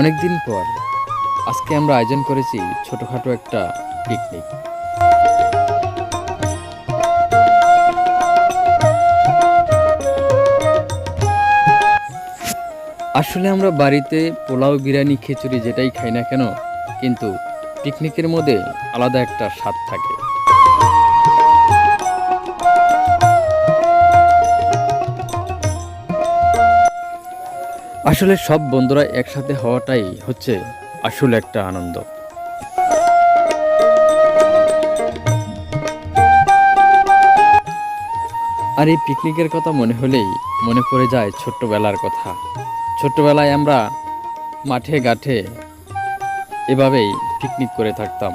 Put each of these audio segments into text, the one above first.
অনেক দিন পর আজকে আমরা আয়োজন করেছি ছোটখাটো একটা পিকনিক। আসলে আমরা বাড়িতে পোলাও, বিরিয়ানি, খিচুড়ি যেটাই খাই না কেন, কিন্তু পিকনিকের মধ্যে আলাদা একটা স্বাদ থাকে। আসলে সব বন্ধুরা একসাথে হওয়াটাই হচ্ছে আসলে একটা আনন্দ। আর এই পিকনিকের কথা মনে হলেই মনে পড়ে যায় ছোট্টবেলার কথা। ছোট্টবেলায় আমরা মাঠে ঘাটে এভাবেই পিকনিক করে থাকতাম।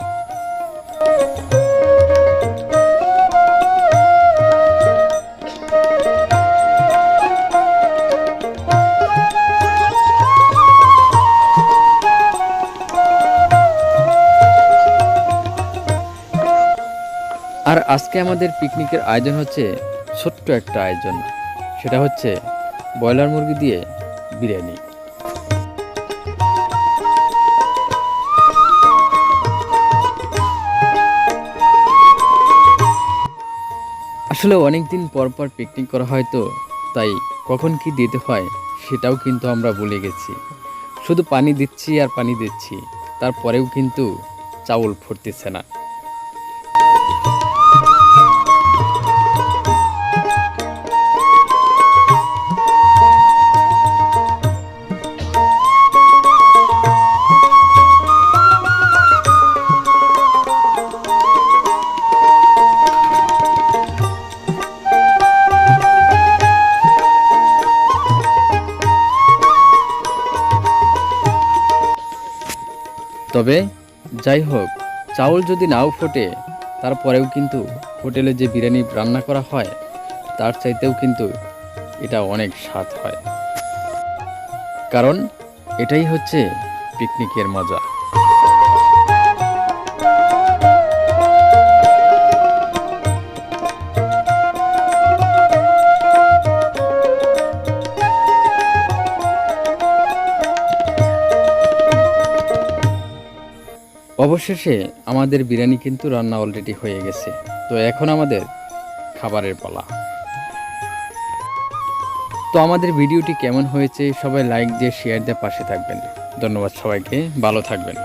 আর আজকে আমাদের পিকনিকের আয়োজন হচ্ছে ছোট্ট একটা আয়োজন, সেটা হচ্ছে ব্রয়লার মুরগি দিয়ে বিরিয়ানি। আসলে অনেক দিন পর পর পিকনিক করা হয়, তো তাই কখন কি দিতে হয় সেটাও কিন্তু আমরা ভুলে গেছি। শুধু পানি দিচ্ছি আর পানি দিচ্ছি, তারপরেও কিন্তু চাউল ফুটতেছে না। তবে যাই হোক, চাউল যদি নাও ফোটে, তারপরেও কিন্তু হোটেলে যে বিরিয়ানি রান্না করা হয় তার চাইতেও কিন্তু এটা অনেক স্বাদ হয়, কারণ এটাই হচ্ছে পিকনিকের মজা। অবশেষে আমাদের বিরিয়ানি কিন্তু রান্না অলরেডি হয়ে গেছে, তো এখন আমাদের খাবারের পালা। তো আমাদের ভিডিওটি কেমন হয়েছে সবাই লাইক দিয়ে শেয়ার দিয়ে পাশে থাকবেন। ধন্যবাদ সবাইকে, ভালো থাকবেন।